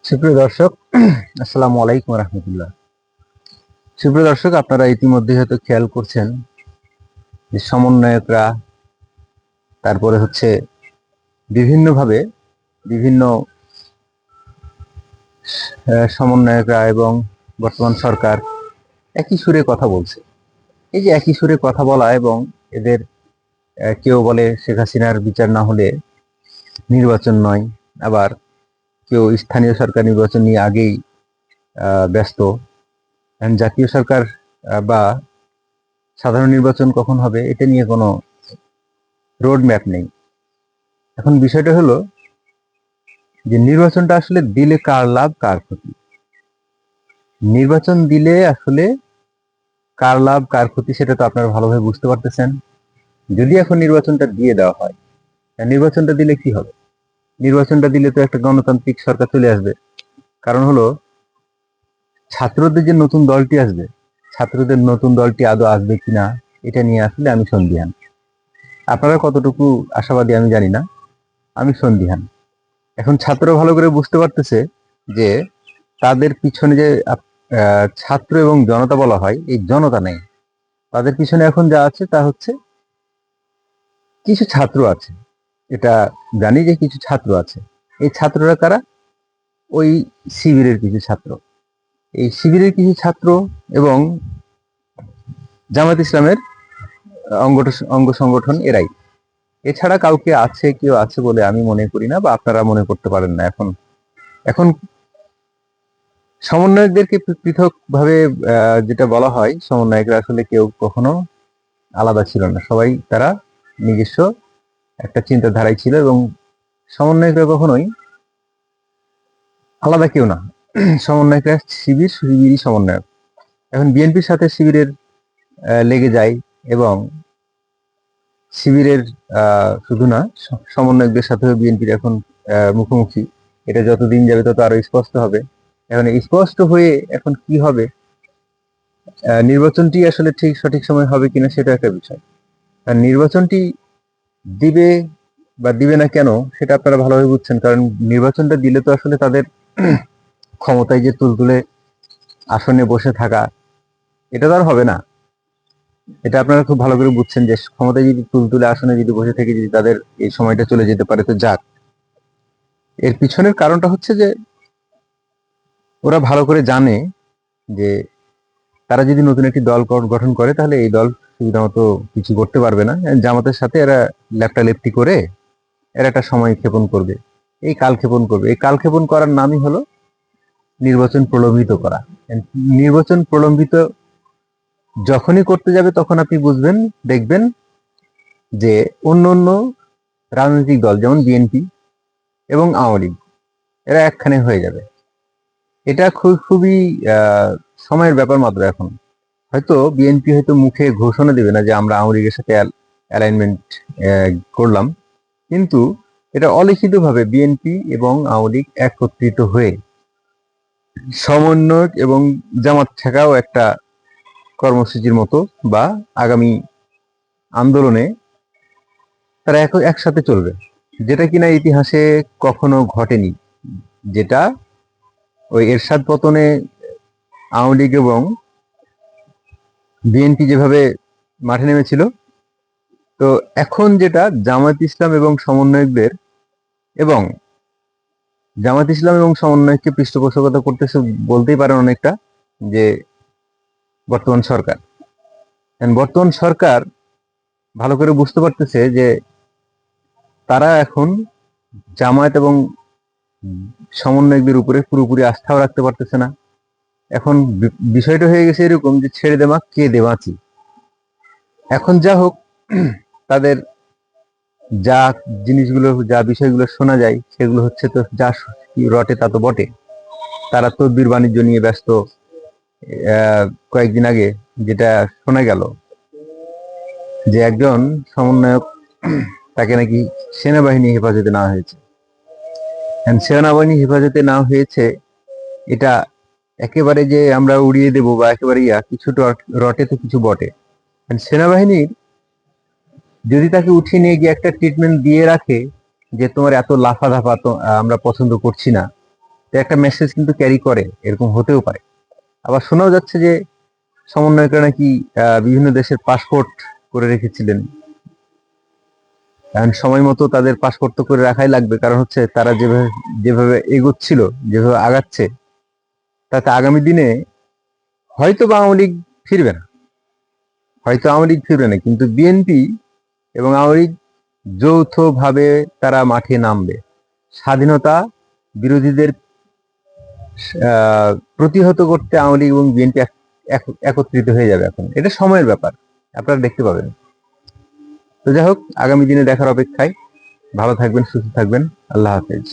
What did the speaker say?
সুপ্রিয় দর্শক, আসসালামু আলাইকুম রহমতুল্লাহ। সুপ্রিয় দর্শক, আপনারা ইতিমধ্যে হয়তো খেয়াল করছেন যে সমন্বয়করা, তারপরে হচ্ছে বিভিন্নভাবে বিভিন্ন সমন্বয়করা এবং বর্তমান সরকার একই সুরে কথা বলছে। এই যে একই সুরে কথা বলা এবং এদের কেউ বলে শেখ হাসিনার বিচার না হলে নির্বাচন নয়, আবার কেউ স্থানীয় সরকার নির্বাচন নিয়ে আগেই ব্যস্ত। জাতীয় সরকার বা সাধারণ নির্বাচন কখন হবে এটা নিয়ে কোনো রোড ম্যাপ নেই। এখন বিষয়টা হলো যে নির্বাচনটা আসলে দিলে কার লাভ কার ক্ষতি। নির্বাচন দিলে আসলে কার লাভ কার ক্ষতি সেটা তো আপনারা ভালোভাবে বুঝতে পারতেছেন। যদি এখন নির্বাচনটা দিয়ে দেওয়া হয়, নির্বাচনটা দিলে কি হবে? নির্বাচনটা দিলে তো একটা গণতান্ত্রিক সরকার চলে আসবে। কারণ হলো ছাত্রদের যে নতুন দলটি আসবে, ছাত্রদের নতুন দলটি আদৌ আসবে কিনা এটা নিয়ে আসলে আমি সন্দিহান। আপনারা কতটুকু আশাবাদী আমি জানি না, আমি সন্দিহান। এখন ছাত্ররা ভালো করে বুঝতে পারতেছে যে তাদের পিছনে যে ছাত্র এবং জনতা বলা হয়, এই জনতা নেই। তাদের পিছনে এখন যা আছে তা হচ্ছে কিছু ছাত্র আছে। এটা জানি যে কিছু ছাত্র আছে। এই ছাত্ররা কারা? ওই শিবিরের কিছু ছাত্র। এই শিবিরের কিছু ছাত্র এবং জামাত ইসলামের অঙ্গ সংগঠন এরাই। এছাড়া কাউকে আছে, কেউ আছে বলে আমি মনে করি না, বা আপনারা মনে করতে পারেন না। এখন এখন সমন্বয়কদেরকে পৃথক ভাবে যেটা বলা হয়, সমন্বয়করা আসলে কেউ কখনো আলাদা ছিল না, সবাই তারা নিজস্ব একটা চিন্তাধারায় ছিল এবং সমন্বয়করা কখনোই আলাদা কেউ না। সমন্বয়করা শিবিরই সমন্বয়ক। এখন বিএনপির সাথে শিবিরের লেগে যায় এবং শিবিরের শুধু না, সমন্বয়কদের সাথেও বিএনপির এখন মুখোমুখি। এটা যত দিন যাবে তত আরো স্পষ্ট হবে। এখন স্পষ্ট হয়ে এখন কি হবে, নির্বাচনটি আসলে ঠিক সঠিক সময় হবে কিনা সেটা একটা বিষয়। আর নির্বাচনটি দিবে বা দিবে না কেন সেটা আপনারা ভালোভাবে বুঝছেন। কারণ নির্বাচনটা দিলে তো আসলে তাদের ক্ষমতায় যে তুলতুলে আসনে বসে থাকা, এটা তো আর হবে না। এটা আপনারা খুব ভালো করে বুঝছেন যে ক্ষমতায় যদি তুলতুলে আসনে যদি বসে থেকে যদি তাদের এই সময়টা চলে যেতে পারে তো যাক। এর পিছনের কারণটা হচ্ছে যে ওরা ভালো করে জানে যে তারা যদি নতুন একটি দল গঠন করে তাহলে এই দল সুবিধা মতো কিছু করতে পারবে না। জামাতের সাথে এরা লেপটালেপটি করে এরা একটা সময় ক্ষেপণ করবে, এই কাল ক্ষেপণ করবে। এই কাল ক্ষেপণ করার নামই হলো নির্বাচন প্রলম্বিত করা। নির্বাচন প্রলম্বিত যখনই করতে যাবে তখন আপনি বুঝবেন, দেখবেন যে অন্য অন্য রাজনৈতিক দল যেমন বিএনপি এবং আওয়ামী লীগ এরা একখানে হয়ে যাবে। এটা খুবই সময়ের ব্যাপার মাত্র। এখন হয়তো বিএনপি হয়তো মুখে ঘোষণা দেবে না যে আমরা আওয়ামী লীগের সাথে অ্যালাইনমেন্ট করলাম, কিন্তু এটা অলিখিতভাবে বিএনপি এবং আওয়ামী লীগ একত্রিত হয়ে সমন্বয়ক এবং জামাত ঠেকাও একটা কর্মসূচির মতো বা আগামী আন্দোলনে তারা একসাথে চলবে, যেটা কিনা ইতিহাসে কখনো ঘটেনি। যেটা ওই এরশাদ পতনে আওয়ামী লীগ এবং বিএনপি যেভাবে মাঠে নেমেছিল, তো এখন যেটা জামাত ইসলাম এবং সমন্বয়কদের এবং জামাত ইসলাম এবং সমন্বয়ককে পৃষ্ঠপোষকতা করতেছে বলতেই পারেন অনেকটা, যে বর্তমান সরকার। বর্তমান সরকার ভালো করে বুঝতে পারতেছে যে তারা এখন জামায়াত এবং সমন্বয়কদের উপরে পুরোপুরি আস্থাও রাখতে পারতেছে না। এখন বিষয়টা হয়ে গেছে এরকম যে ছেড়ে দেওয়া কে দেওয়াছি। এখন যা হোক, তাদের যা জিনিসগুলো যা বিষয়গুলো শোনা যায় সেগুলো হচ্ছে তো যা রটে তা তো বটে। তারা তদবির বাণিজ্য নিয়ে ব্যস্ত। কয়েকদিন আগে যেটা শোনা গেল যে একজন সমন্বয়ক, তাকে নাকি সেনাবাহিনী হেফাজতে নেওয়া হয়েছে। সেনাবাহিনী হেফাজতে নেওয়া হয়েছে, এটা একেবারে যে আমরা উড়িয়ে দেবো বা একেবারে কিছু রটে তো কিছু বটে। সেনাবাহিনীর যদি তাকে উঠিয়ে নিয়ে গিয়ে একটা ট্রিটমেন্ট দিয়ে রাখে যে তোমার এত লাফাধাফা তো আমরা পছন্দ করছি না, একটা মেসেজ কিন্তু ক্যারি করে, এরকম হতেও পারে। আবার শোনাও যাচ্ছে যে সমন্বয়করা নাকি বিভিন্ন দেশের পাসপোর্ট করে রেখেছিলেন। কারণ সময় মতো তাদের পাসপোর্ট তো করে রাখাই লাগবে, কারণ হচ্ছে তারা যেভাবে যেভাবে এগোচ্ছিল, যেভাবে আগাচ্ছে, তাতে আগামী দিনে হয়তো বা আওয়ামী লীগ ফিরবে না, কিন্তু বিএনপি এবং আওয়ামী লীগ যৌথভাবে তারা মাঠে নামবে। স্বাধীনতা বিরোধীদের প্রতিহত করতে আওয়ামী লীগ এবং বিএনপি একত্রিত হয়ে যাবে। এখন এটা সময়ের ব্যাপার, আপনারা দেখতে পাবেন। তো যাই হোক, আগামী দিনে দেখার অপেক্ষায়। ভালো থাকবেন, সুস্থ থাকবেন। আল্লাহ হাফেজ।